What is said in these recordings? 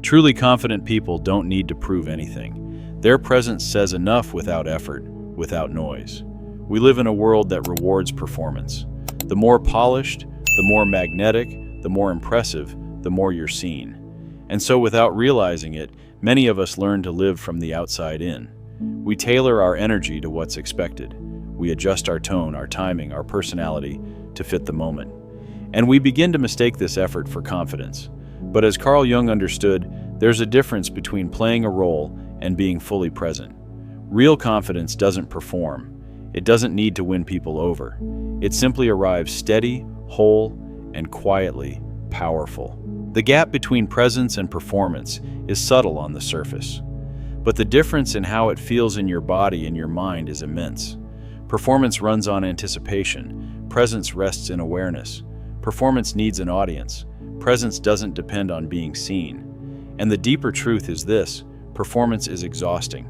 Truly confident people don't need to prove anything. Their presence says enough without effort, without noise. We live in a world that rewards performance. The more polished, the more magnetic, the more impressive, the more you're seen. And so without realizing it, many of us learn to live from the outside in. We tailor our energy to what's expected. We adjust our tone, our timing, our personality to fit the moment. And we begin to mistake this effort for confidence. But as Carl Jung understood, there's a difference between playing a role and being fully present. Real confidence doesn't perform. It doesn't need to win people over. It simply arrives steady, whole, and quietly powerful. The gap between presence and performance is subtle on the surface, but the difference in how it feels in your body and your mind is immense. Performance runs on anticipation. Presence rests in awareness. Performance needs an audience. Presence doesn't depend on being seen. And the deeper truth is this: performance is exhausting.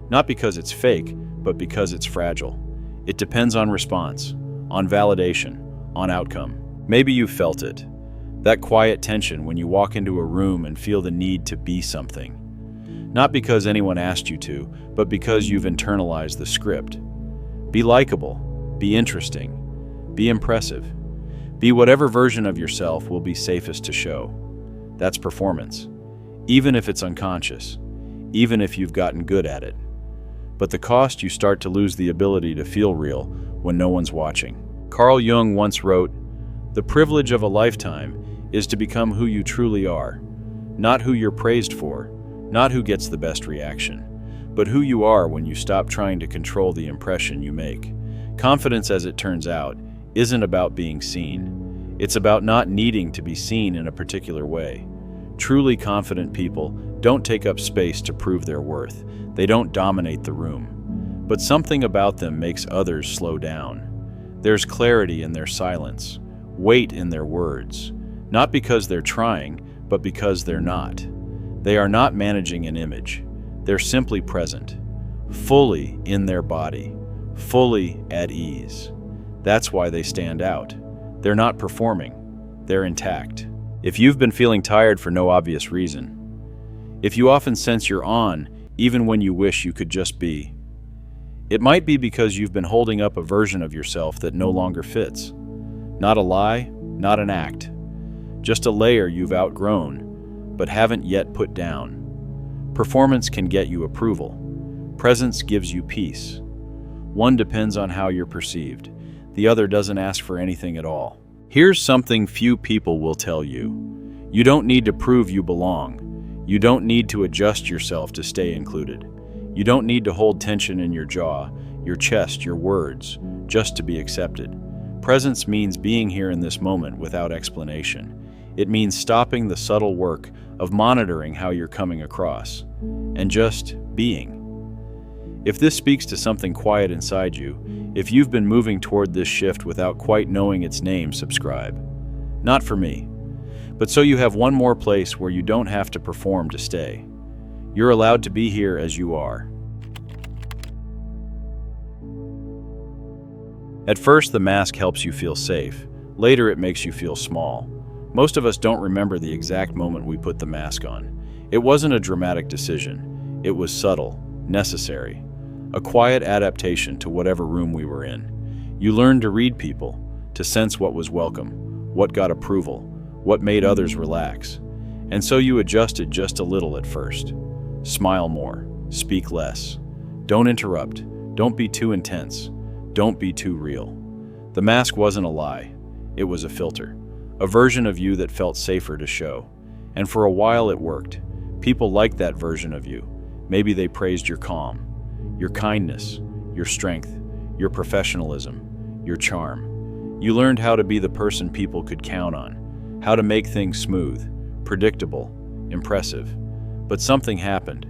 Not because it's fake, but because it's fragile. It depends on response, on validation, on outcome. Maybe you've felt it. That quiet tension when you walk into a room and feel the need to be something. Not because anyone asked you to, but because you've internalized the script. Be likable, be interesting, be impressive. Be whatever version of yourself will be safest to show. That's performance, even if it's unconscious, even if you've gotten good at it. But the cost, you start to lose the ability to feel real when no one's watching. Carl Jung once wrote, "The privilege of a lifetime is to become who you truly are, not who you're praised for, not who gets the best reaction, but who you are when you stop trying to control the impression you make." Confidence, as it turns out, isn't about being seen. It's about not needing to be seen in a particular way. Truly confident people don't take up space to prove their worth. They don't dominate the room. But something about them makes others slow down. There's clarity in their silence, weight in their words, not because they're trying, but because they're not. They are not managing an image. They're simply present, fully in their body, fully at ease. That's why they stand out. They're not performing. They're intact. If you've been feeling tired for no obvious reason, if you often sense you're on, even when you wish you could just be, it might be because you've been holding up a version of yourself that no longer fits. Not a lie, not an act. Just a layer you've outgrown, but haven't yet put down. Performance can get you approval. Presence gives you peace. One depends on how you're perceived. The other doesn't ask for anything at all. Here's something few people will tell you. You don't need to prove you belong. You don't need to adjust yourself to stay included. You don't need to hold tension in your jaw, your chest, your words, just to be accepted. Presence means being here in this moment without explanation. It means stopping the subtle work of monitoring how you're coming across, and just being. If this speaks to something quiet inside you, if you've been moving toward this shift without quite knowing its name, subscribe. Not for me, but so you have one more place where you don't have to perform to stay. You're allowed to be here as you are. At first, the mask helps you feel safe. Later, it makes you feel small. Most of us don't remember the exact moment we put the mask on. It wasn't a dramatic decision. It was subtle, necessary. A quiet adaptation to whatever room we were in. You learned to read people, to sense what was welcome, what got approval, what made others relax. And so you adjusted just a little at first. Smile more, speak less. Don't interrupt, don't be too intense, don't be too real. The mask wasn't a lie, it was a filter. A version of you that felt safer to show. And for a while it worked. People liked that version of you. Maybe they praised your calm, your kindness, your strength, your professionalism, your charm. You learned how to be the person people could count on, how to make things smooth, predictable, impressive. But something happened.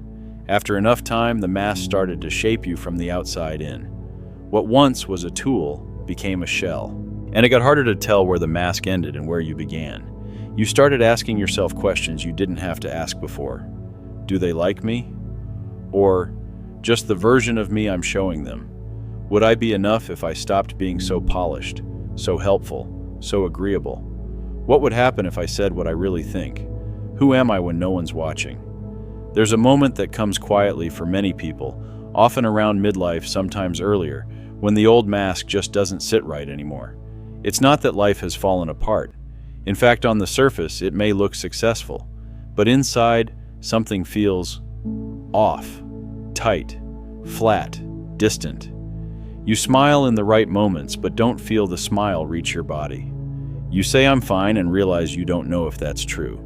After enough time, the mask started to shape you from the outside in. What once was a tool became a shell. And it got harder to tell where the mask ended and where you began. You started asking yourself questions you didn't have to ask before. Do they like me? Or just the version of me I'm showing them? Would I be enough if I stopped being so polished, so helpful, so agreeable? What would happen if I said what I really think? Who am I when no one's watching? There's a moment that comes quietly for many people, often around midlife, sometimes earlier, when the old mask just doesn't sit right anymore. It's not that life has fallen apart. In fact, on the surface, it may look successful, but inside, something feels off, tight, flat, distant. You smile in the right moments, but don't feel the smile reach your body. You say I'm fine and realize you don't know if that's true.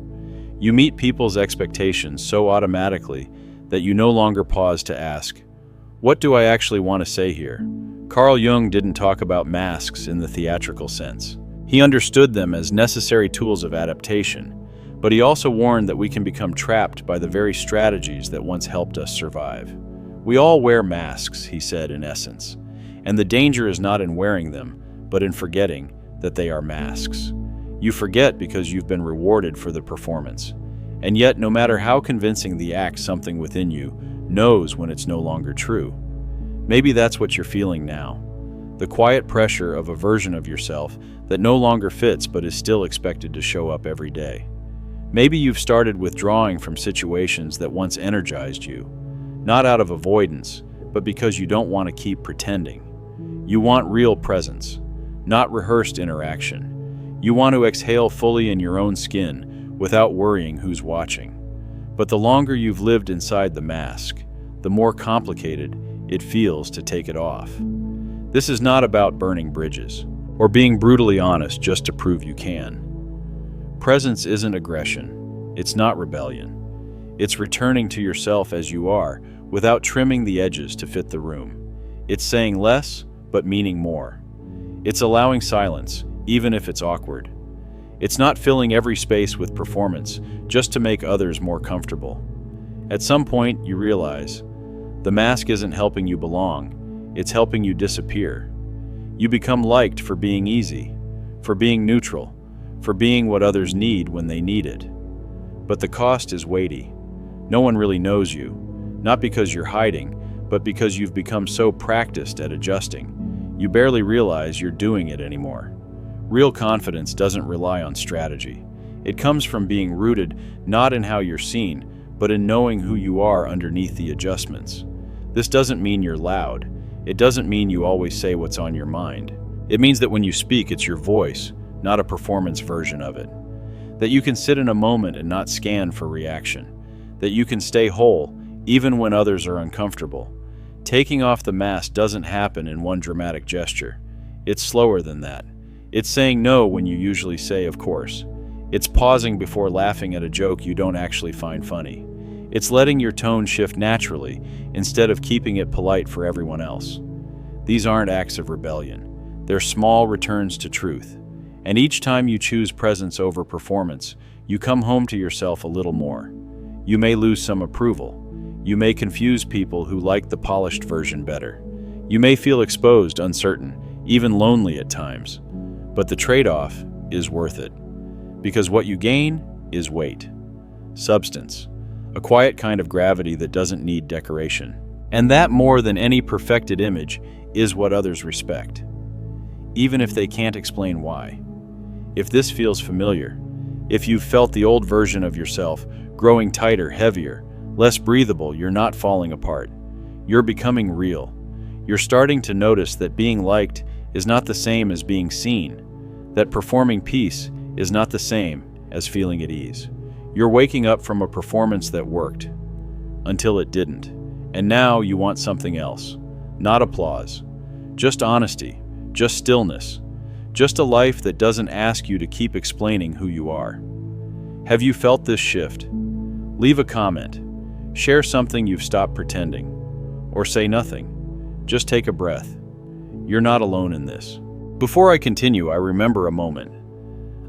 You meet people's expectations so automatically that you no longer pause to ask, what do I actually want to say here? Carl Jung didn't talk about masks in the theatrical sense. He understood them as necessary tools of adaptation, but he also warned that we can become trapped by the very strategies that once helped us survive. We all wear masks, he said in essence, and the danger is not in wearing them, but in forgetting that they are masks. You forget because you've been rewarded for the performance. And yet, no matter how convincing the act, something within you knows when it's no longer true. Maybe that's what you're feeling now. The quiet pressure of a version of yourself that no longer fits but is still expected to show up every day. Maybe you've started withdrawing from situations that once energized you, not out of avoidance, but because you don't want to keep pretending. You want real presence, not rehearsed interaction. You want to exhale fully in your own skin without worrying who's watching. But the longer you've lived inside the mask, the more complicated it feels to take it off. This is not about burning bridges or being brutally honest just to prove you can. Presence isn't aggression. It's not rebellion. It's returning to yourself as you are without trimming the edges to fit the room. It's saying less, but meaning more. It's allowing silence, even if it's awkward. It's not filling every space with performance just to make others more comfortable. At some point, you realize the mask isn't helping you belong, it's helping you disappear. You become liked for being easy, for being neutral, for being what others need when they need it. But the cost is weighty. No one really knows you, not because you're hiding, but because you've become so practiced at adjusting. You barely realize you're doing it anymore. Real confidence doesn't rely on strategy. It comes from being rooted not in how you're seen, but in knowing who you are underneath the adjustments. This doesn't mean you're loud. It doesn't mean you always say what's on your mind. It means that when you speak, it's your voice, not a performance version of it. That you can sit in a moment and not scan for reaction. That you can stay whole, even when others are uncomfortable. Taking off the mask doesn't happen in one dramatic gesture. It's slower than that. It's saying no when you usually say of course. It's pausing before laughing at a joke you don't actually find funny. It's letting your tone shift naturally instead of keeping it polite for everyone else. These aren't acts of rebellion. They're small returns to truth. And each time you choose presence over performance, you come home to yourself a little more. You may lose some approval. You may confuse people who like the polished version better. You may feel exposed, uncertain, even lonely at times. But the trade-off is worth it. Because what you gain is weight, substance, a quiet kind of gravity that doesn't need decoration. And that, more than any perfected image, is what others respect, even if they can't explain why. If this feels familiar, if you've felt the old version of yourself growing tighter, heavier, less breathable, you're not falling apart. You're becoming real. You're starting to notice that being liked is not the same as being seen, that performing peace is not the same as feeling at ease. You're waking up from a performance that worked, until it didn't. And now you want something else. Not applause, just honesty, just stillness, just a life that doesn't ask you to keep explaining who you are. Have you felt this shift? Leave a comment. Share something you've stopped pretending. Or say nothing. Just take a breath. You're not alone in this. Before I continue, I remember a moment.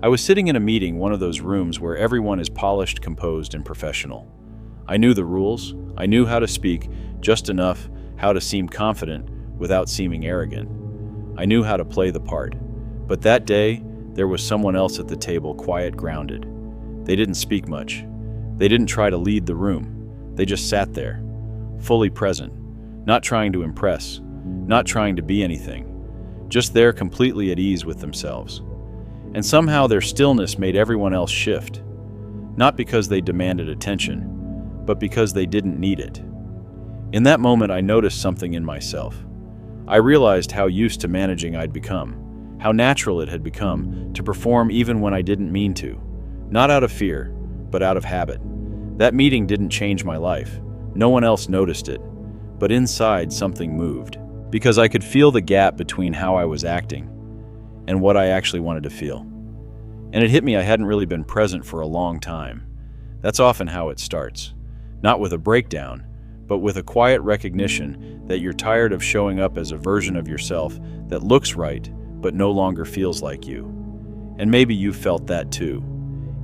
I was sitting in a meeting, one of those rooms where everyone is polished, composed, and professional. I knew the rules. I knew how to speak, just enough how to seem confident without seeming arrogant. I knew how to play the part. But that day, there was someone else at the table, quiet, grounded. They didn't speak much. They didn't try to lead the room. They just sat there, fully present, not trying to impress, not trying to be anything, just there completely at ease with themselves. And somehow their stillness made everyone else shift. not because they demanded attention, but because they didn't need it. In that moment, I noticed something in myself. I realized how used to managing I'd become, how natural it had become to perform even when I didn't mean to, not out of fear, but out of habit. That meeting didn't change my life. No one else noticed it, but inside something moved, because I could feel the gap between how I was acting and what I actually wanted to feel. And it hit me I hadn't really been present for a long time. That's often how it starts. Not with a breakdown, but with a quiet recognition that you're tired of showing up as a version of yourself that looks right, but no longer feels like you. And maybe you've felt that too.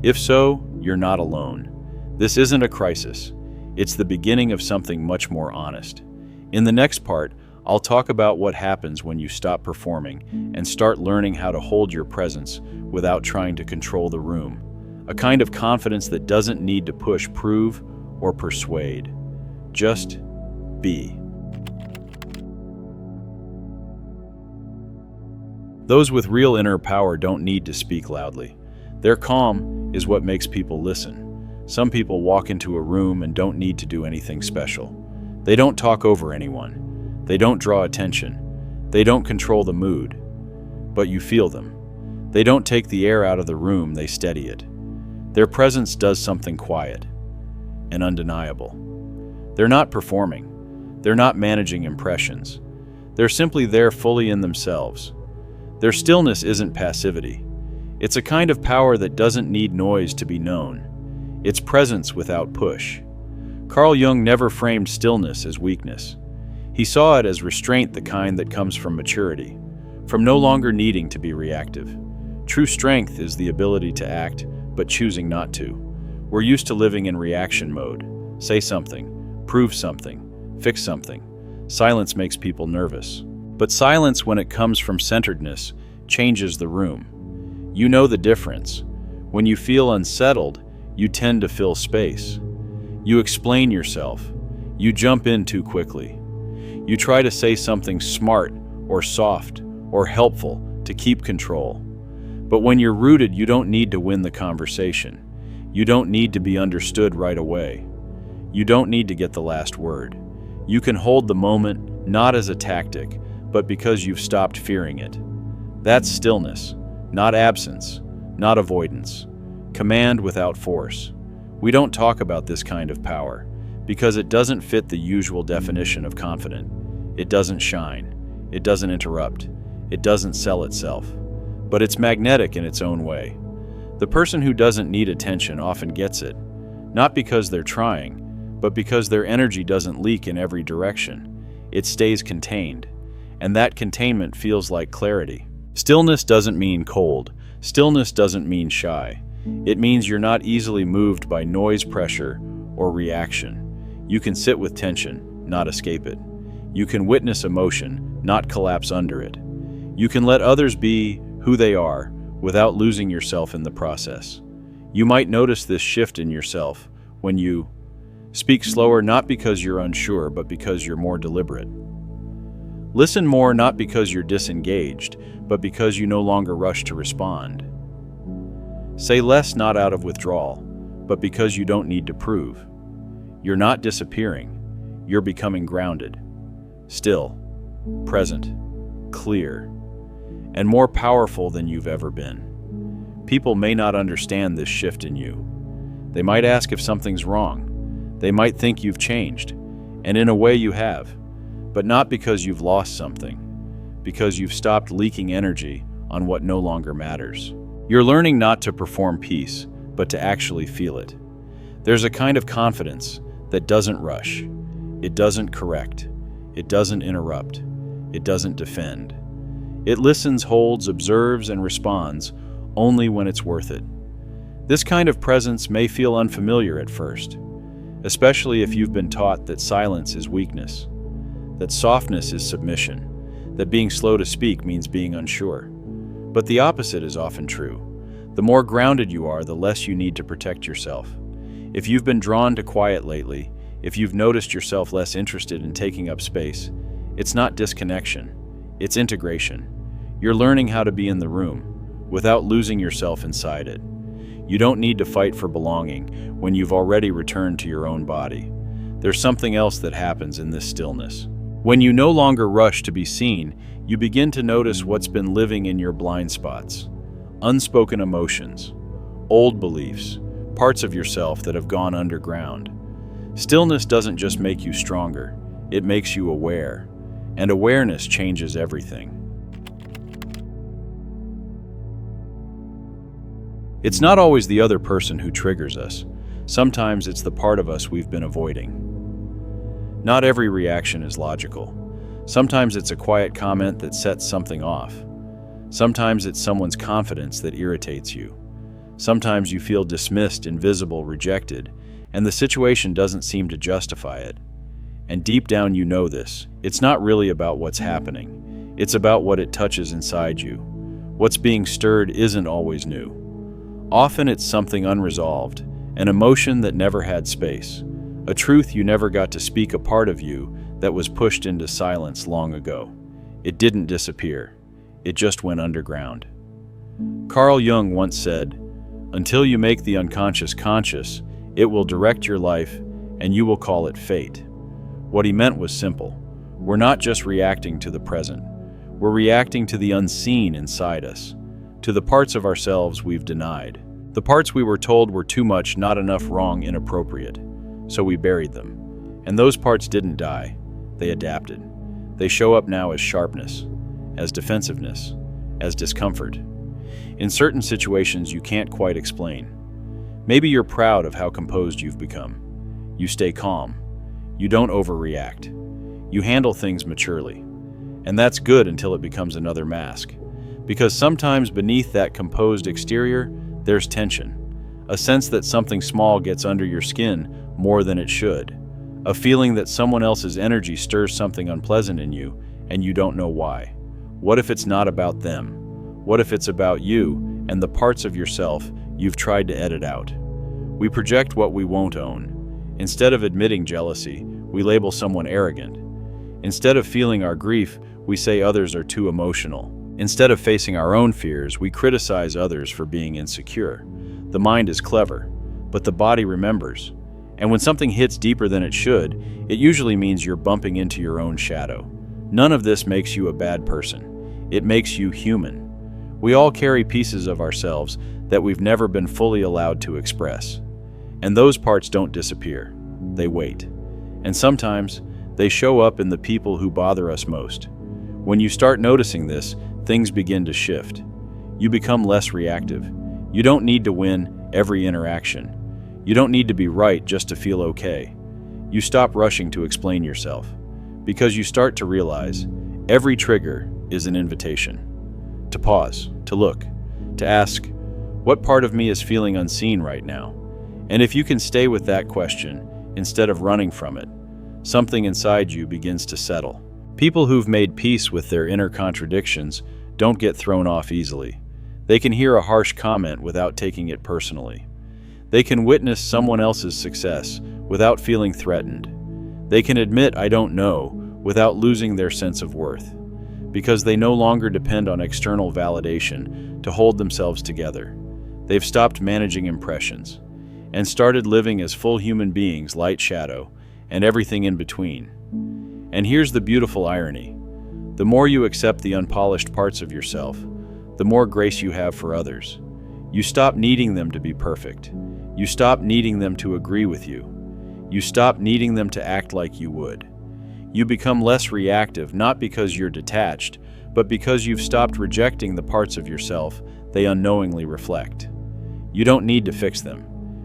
If so, you're not alone. This isn't a crisis. It's the beginning of something much more honest. In the next part, I'll talk about what happens when you stop performing and start learning how to hold your presence without trying to control the room. A kind of confidence that doesn't need to push, prove, or persuade. Just be. Those with real inner power don't need to speak loudly. Their calm is what makes people listen. Some people walk into a room and don't need to do anything special. They don't talk over anyone. They don't draw attention. They don't control the mood. But you feel them. They don't take the air out of the room, they steady it. Their presence does something quiet and undeniable. They're not performing. They're not managing impressions. They're simply there fully in themselves. Their stillness isn't passivity. It's a kind of power that doesn't need noise to be known. It's presence without push. Carl Jung never framed stillness as weakness. He saw it as restraint, the kind that comes from maturity, from no longer needing to be reactive. True strength is the ability to act, but choosing not to. We're used to living in reaction mode. Say something, prove something, fix something. Silence makes people nervous. But silence, when it comes from centeredness, changes the room. You know the difference. When you feel unsettled, you tend to fill space. You explain yourself. You jump in too quickly. You try to say something smart or soft or helpful to keep control. But when you're rooted, you don't need to win the conversation. You don't need to be understood right away. You don't need to get the last word. You can hold the moment not as a tactic, but because you've stopped fearing it. That's stillness, not absence, not avoidance. Command without force. We don't talk about this kind of power because it doesn't fit the usual definition of confident. It doesn't shine. It doesn't interrupt. It doesn't sell itself. But it's magnetic in its own way. The person who doesn't need attention often gets it, not because they're trying, but because their energy doesn't leak in every direction. It stays contained, and that containment feels like clarity. Stillness doesn't mean cold. Stillness doesn't mean shy. It means you're not easily moved by noise, pressure, or reaction. You can sit with tension, not escape it. You can witness emotion, not collapse under it. You can let others be who they are without losing yourself in the process. You might notice this shift in yourself when you speak slower, not because you're unsure, but because you're more deliberate. Listen more, not because you're disengaged, but because you no longer rush to respond. Say less, not out of withdrawal, but because you don't need to prove. You're not disappearing. You're becoming grounded, still, present, clear, and more powerful than you've ever been. People may not understand this shift in you. They might ask if something's wrong. They might think you've changed, and in a way you have, but not because you've lost something, because you've stopped leaking energy on what no longer matters. You're learning not to perform peace, but to actually feel it. There's a kind of confidence that doesn't rush. It doesn't correct. It doesn't interrupt. It doesn't defend. It listens, holds, observes, and responds only when it's worth it. This kind of presence may feel unfamiliar at first, especially if you've been taught that silence is weakness, that softness is submission, that being slow to speak means being unsure. But the opposite is often true. The more grounded you are, the less you need to protect yourself. If you've been drawn to quiet lately, if you've noticed yourself less interested in taking up space, it's not disconnection, it's integration. You're learning how to be in the room without losing yourself inside it. You don't need to fight for belonging when you've already returned to your own body. There's something else that happens in this stillness. When you no longer rush to be seen, you begin to notice what's been living in your blind spots. Unspoken emotions, old beliefs, parts of yourself that have gone underground. Stillness doesn't just make you stronger, it makes you aware. And awareness changes everything. It's not always the other person who triggers us. Sometimes it's the part of us we've been avoiding. Not every reaction is logical. Sometimes it's a quiet comment that sets something off. Sometimes it's someone's confidence that irritates you. Sometimes you feel dismissed, invisible, rejected, and the situation doesn't seem to justify it. And deep down you know this. It's not really about what's happening. It's about what it touches inside you. What's being stirred isn't always new. Often it's something unresolved, an emotion that never had space, a truth you never got to speak, a part of you that was pushed into silence long ago. It didn't disappear. It just went underground. Carl Jung once said, "Until you make the unconscious conscious, it will direct your life and you will call it fate." What he meant was simple. We're not just reacting to the present. We're reacting to the unseen inside us, to the parts of ourselves we've denied, the parts we were told were too much, not enough, wrong, inappropriate. So we buried them. And those parts didn't die. They adapted. They show up now as sharpness, as defensiveness, as discomfort. In certain situations you can't quite explain. Maybe you're proud of how composed you've become. You stay calm. You don't overreact. You handle things maturely. And that's good until it becomes another mask. Because sometimes beneath that composed exterior, there's tension. A sense that something small gets under your skin more than it should. A feeling that someone else's energy stirs something unpleasant in you, and you don't know why. What if it's not about them? What if it's about you and the parts of yourself you've tried to edit out? We project what we won't own. Instead of admitting jealousy, we label someone arrogant. Instead of feeling our grief, we say others are too emotional. Instead of facing our own fears, we criticize others for being insecure. The mind is clever, but the body remembers. And when something hits deeper than it should, it usually means you're bumping into your own shadow. None of this makes you a bad person. It makes you human. We all carry pieces of ourselves that we've never been fully allowed to express. And those parts don't disappear. They wait. And sometimes, they show up in the people who bother us most. When you start noticing this, things begin to shift. You become less reactive. You don't need to win every interaction. You don't need to be right just to feel okay. You stop rushing to explain yourself, because you start to realize every trigger is an invitation. To pause, to look, to ask, what part of me is feeling unseen right now? And if you can stay with that question, instead of running from it, something inside you begins to settle. People who've made peace with their inner contradictions don't get thrown off easily. They can hear a harsh comment without taking it personally. They can witness someone else's success without feeling threatened. They can admit "I don't know" without losing their sense of worth, because they no longer depend on external validation to hold themselves together. They've stopped managing impressions and started living as full human beings, light, shadow, and everything in between. And here's the beautiful irony. The more you accept the unpolished parts of yourself, the more grace you have for others. You stop needing them to be perfect. You stop needing them to agree with you. You stop needing them to act like you would. You become less reactive, not because you're detached, but because you've stopped rejecting the parts of yourself they unknowingly reflect. You don't need to fix them,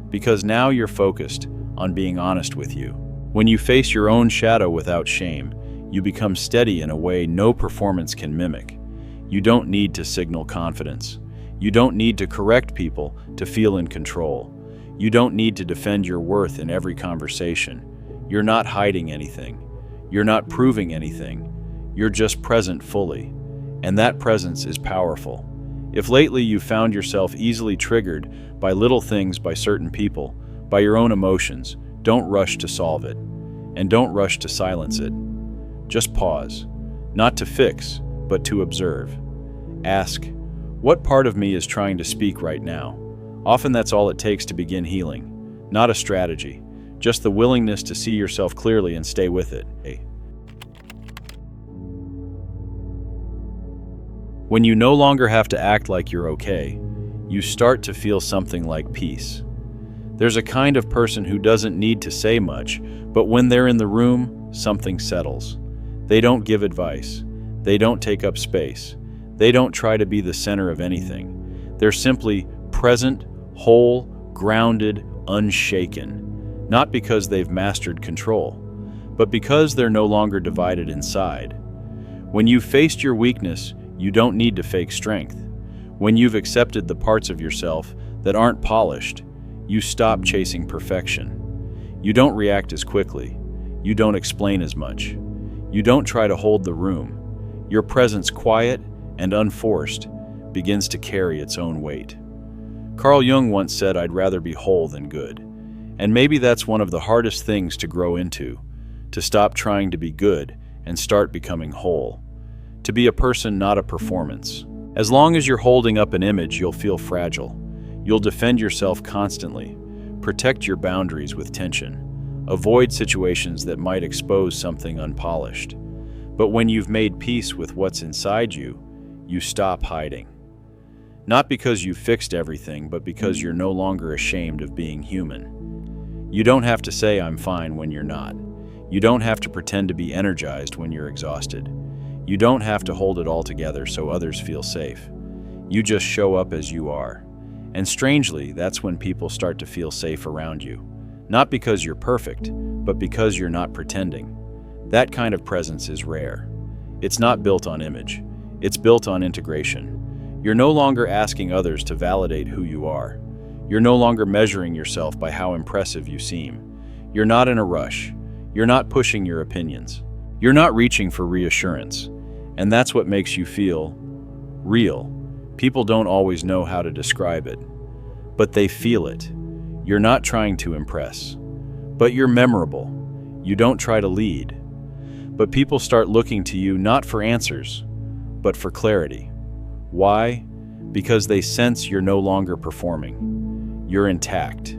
because now you're focused on being honest with you. When you face your own shadow without shame, you become steady in a way no performance can mimic. You don't need to signal confidence. You don't need to correct people to feel in control. You don't need to defend your worth in every conversation. You're not hiding anything. You're not proving anything. You're just present fully. And that presence is powerful. If lately you found yourself easily triggered by little things, by certain people, by your own emotions, don't rush to solve it. And don't rush to silence it. Just pause. Not to fix, but to observe. Ask, what part of me is trying to speak right now? Often that's all it takes to begin healing, not a strategy, just the willingness to see yourself clearly and stay with it. When you no longer have to act like you're okay, you start to feel something like peace. There's a kind of person who doesn't need to say much, but when they're in the room, something settles. They don't give advice. They don't take up space. They don't try to be the center of anything. They're simply present, whole, grounded, unshaken. Not because they've mastered control, but because they're no longer divided inside. When you've faced your weakness, you don't need to fake strength. When you've accepted the parts of yourself that aren't polished, you stop chasing perfection. You don't react as quickly. You don't explain as much. You don't try to hold the room. Your presence, quiet and unforced, begins to carry its own weight. Carl Jung once said, "I'd rather be whole than good." And maybe that's one of the hardest things to grow into, to stop trying to be good and start becoming whole. To be a person, not a performance. As long as you're holding up an image, you'll feel fragile. You'll defend yourself constantly, protect your boundaries with tension, avoid situations that might expose something unpolished. But when you've made peace with what's inside you, you stop hiding. Not because you've fixed everything, but because you're no longer ashamed of being human. You don't have to say "I'm fine" when you're not. You don't have to pretend to be energized when you're exhausted. You don't have to hold it all together so others feel safe. You just show up as you are. And strangely, that's when people start to feel safe around you. Not because you're perfect, but because you're not pretending. That kind of presence is rare. It's not built on image. It's built on integration. You're no longer asking others to validate who you are. You're no longer measuring yourself by how impressive you seem. You're not in a rush. You're not pushing your opinions. You're not reaching for reassurance. And that's what makes you feel real. People don't always know how to describe it, but they feel it. You're not trying to impress, but you're memorable. You don't try to lead, but people start looking to you not for answers, but for clarity. Why? Because they sense you're no longer performing. You're intact.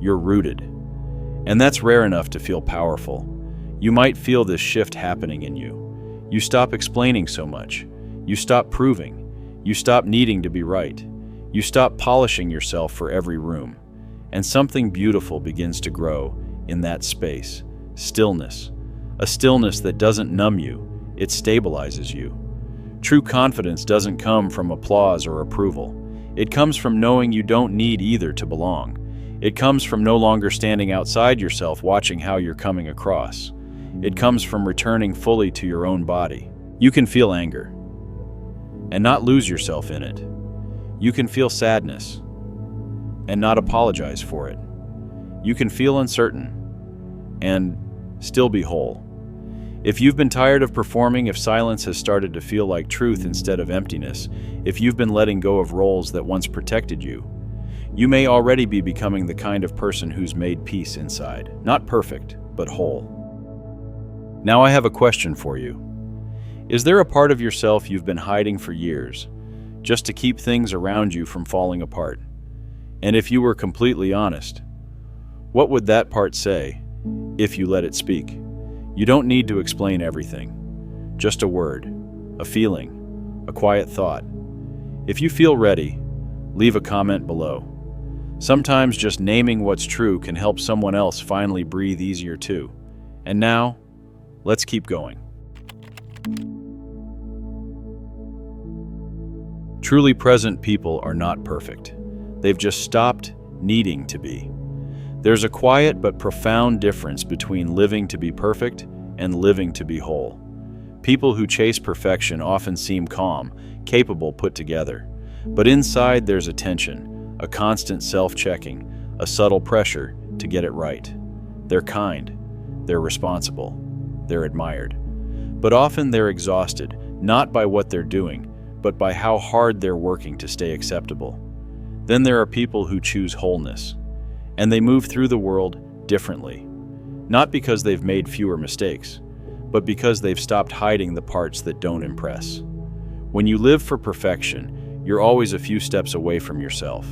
You're rooted. And that's rare enough to feel powerful. You might feel this shift happening in you. You stop explaining so much. You stop proving. You stop needing to be right. You stop polishing yourself for every room. And something beautiful begins to grow in that space. Stillness. A stillness that doesn't numb you, it stabilizes you. True confidence doesn't come from applause or approval. It comes from knowing you don't need either to belong. It comes from no longer standing outside yourself watching how you're coming across. It comes from returning fully to your own body. You can feel anger and not lose yourself in it. You can feel sadness and not apologize for it. You can feel uncertain and still be whole. If you've been tired of performing, if silence has started to feel like truth instead of emptiness, if you've been letting go of roles that once protected you, you may already be becoming the kind of person who's made peace inside. Not perfect, but whole. Now I have a question for you. Is there a part of yourself you've been hiding for years, just to keep things around you from falling apart? And if you were completely honest, what would that part say if you let it speak? You don't need to explain everything. Just a word, a feeling, a quiet thought. If you feel ready, leave a comment below. Sometimes just naming what's true can help someone else finally breathe easier too. And now, let's keep going. Truly present people are not perfect. They've just stopped needing to be. There's a quiet but profound difference between living to be perfect and living to be whole. People who chase perfection often seem calm, capable, put together. But inside there's a tension, a constant self-checking, a subtle pressure to get it right. They're kind, they're responsible, they're admired. But often they're exhausted, not by what they're doing, but by how hard they're working to stay acceptable. Then there are people who choose wholeness, and they move through the world differently. Not because they've made fewer mistakes, but because they've stopped hiding the parts that don't impress. When you live for perfection, you're always a few steps away from yourself.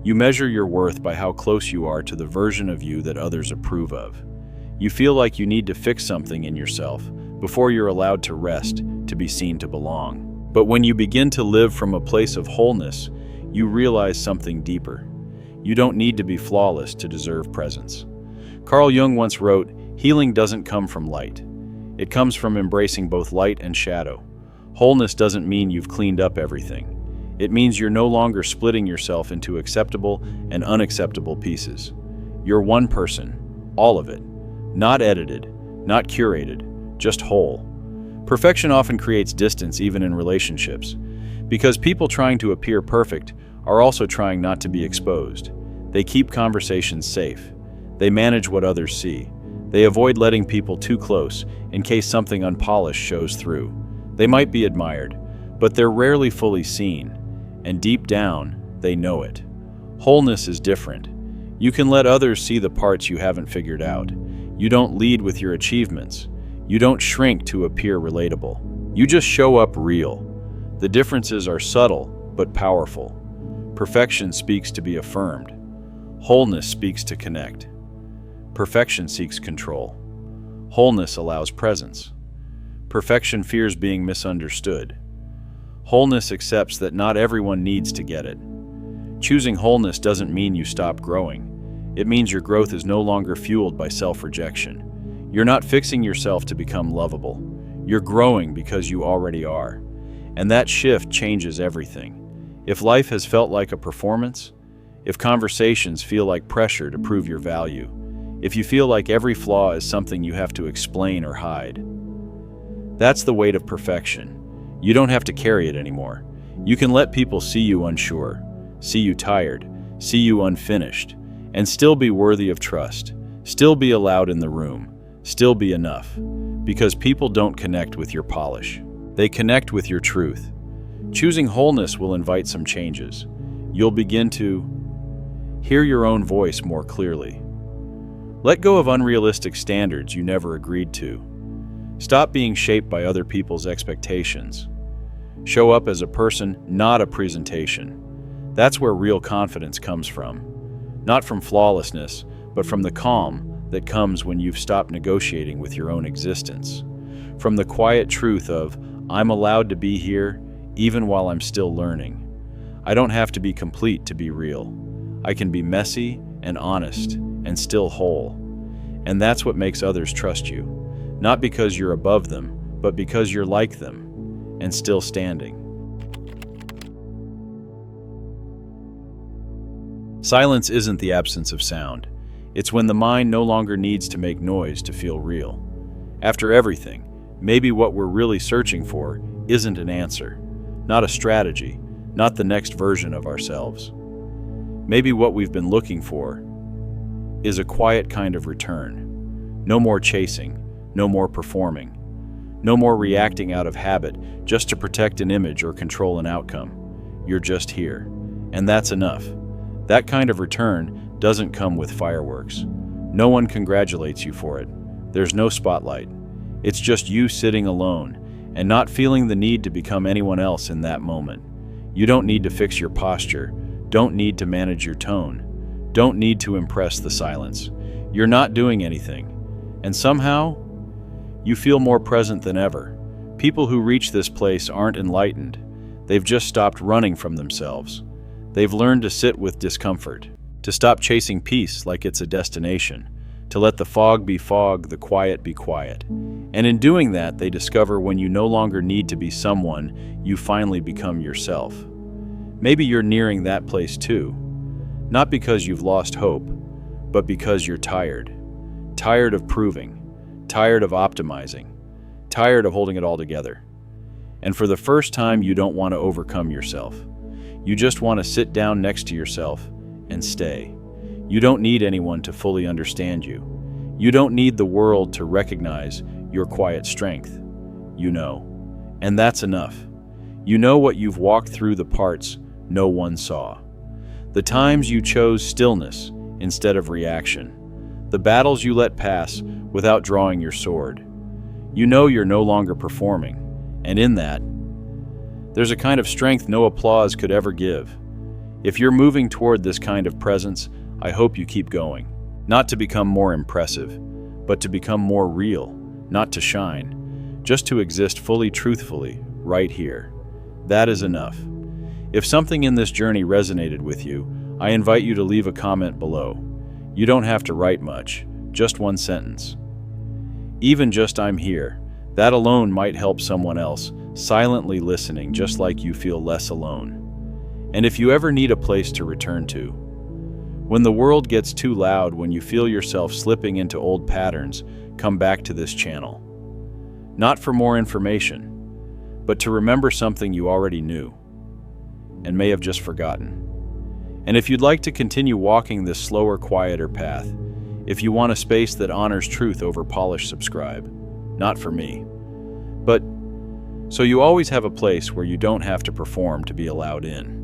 You measure your worth by how close you are to the version of you that others approve of. You feel like you need to fix something in yourself before you're allowed to rest, to be seen to belong. But when you begin to live from a place of wholeness, you realize something deeper. You don't need to be flawless to deserve presence. Carl Jung once wrote, "Healing doesn't come from light. It comes from embracing both light and shadow." Wholeness doesn't mean you've cleaned up everything. It means you're no longer splitting yourself into acceptable and unacceptable pieces. You're one person, all of it. Not edited, not curated, just whole. Perfection often creates distance even in relationships, because people trying to appear perfect are also trying not to be exposed. They keep conversations safe. They manage what others see. They avoid letting people too close in case something unpolished shows through. They might be admired, but they're rarely fully seen, and deep down, they know it. Wholeness is different. You can let others see the parts you haven't figured out. You don't lead with your achievements. You don't shrink to appear relatable. You just show up real. The differences are subtle, but powerful. Perfection speaks to be affirmed. Wholeness speaks to connect. Perfection seeks control. Wholeness allows presence. Perfection fears being misunderstood. Wholeness accepts that not everyone needs to get it. Choosing wholeness doesn't mean you stop growing. It means your growth is no longer fueled by self-rejection. You're not fixing yourself to become lovable. You're growing because you already are. And that shift changes everything. If life has felt like a performance, if conversations feel like pressure to prove your value, if you feel like every flaw is something you have to explain or hide, that's the weight of perfection. You don't have to carry it anymore. You can let people see you unsure, see you tired, see you unfinished, and still be worthy of trust, still be allowed in the room, still be enough. Because people don't connect with your polish. They connect with your truth. Choosing wholeness will invite some changes. You'll begin to hear your own voice more clearly. Let go of unrealistic standards you never agreed to. Stop being shaped by other people's expectations. Show up as a person, not a presentation. That's where real confidence comes from. Not from flawlessness, but from the calm that comes when you've stopped negotiating with your own existence. From the quiet truth of, I'm allowed to be here even while I'm still learning. I don't have to be complete to be real. I can be messy and honest and still whole. And that's what makes others trust you. Not because you're above them, but because you're like them and still standing. Silence isn't the absence of sound. It's when the mind no longer needs to make noise to feel real. After everything, maybe what we're really searching for isn't an answer, not a strategy, not the next version of ourselves. Maybe what we've been looking for is a quiet kind of return. No more chasing, no more performing, no more reacting out of habit just to protect an image or control an outcome. You're just here, and that's enough. That kind of return doesn't come with fireworks. No one congratulates you for it. There's no spotlight. It's just you sitting alone and not feeling the need to become anyone else in that moment. You don't need to fix your posture, don't need to manage your tone, don't need to impress the silence. You're not doing anything, and somehow, you feel more present than ever. People who reach this place aren't enlightened. They've just stopped running from themselves. They've learned to sit with discomfort, to stop chasing peace like it's a destination, to let the fog be fog, the quiet be quiet. And in doing that, they discover when you no longer need to be someone, you finally become yourself. Maybe you're nearing that place too, not because you've lost hope, but because you're tired. Tired of proving, tired of optimizing, tired of holding it all together. And for the first time, you don't want to overcome yourself. You just want to sit down next to yourself and stay. You don't need anyone to fully understand you. You don't need the world to recognize your quiet strength. You know, and that's enough. You know what you've walked through, the parts no one saw. The times you chose stillness instead of reaction. The battles you let pass without drawing your sword. You know you're no longer performing, and in that, there's a kind of strength no applause could ever give. If you're moving toward this kind of presence, I hope you keep going. Not to become more impressive, but to become more real, not to shine, just to exist fully truthfully, right here. That is enough. If something in this journey resonated with you, I invite you to leave a comment below. You don't have to write much, just one sentence. Even just "I'm here," that alone might help someone else, silently listening just like you feel less alone. And if you ever need a place to return to, when the world gets too loud, when you feel yourself slipping into old patterns, come back to this channel. Not for more information, but to remember something you already knew and may have just forgotten. And if you'd like to continue walking this slower, quieter path, if you want a space that honors truth over polish, subscribe. Not for me, but so you always have a place where you don't have to perform to be allowed in.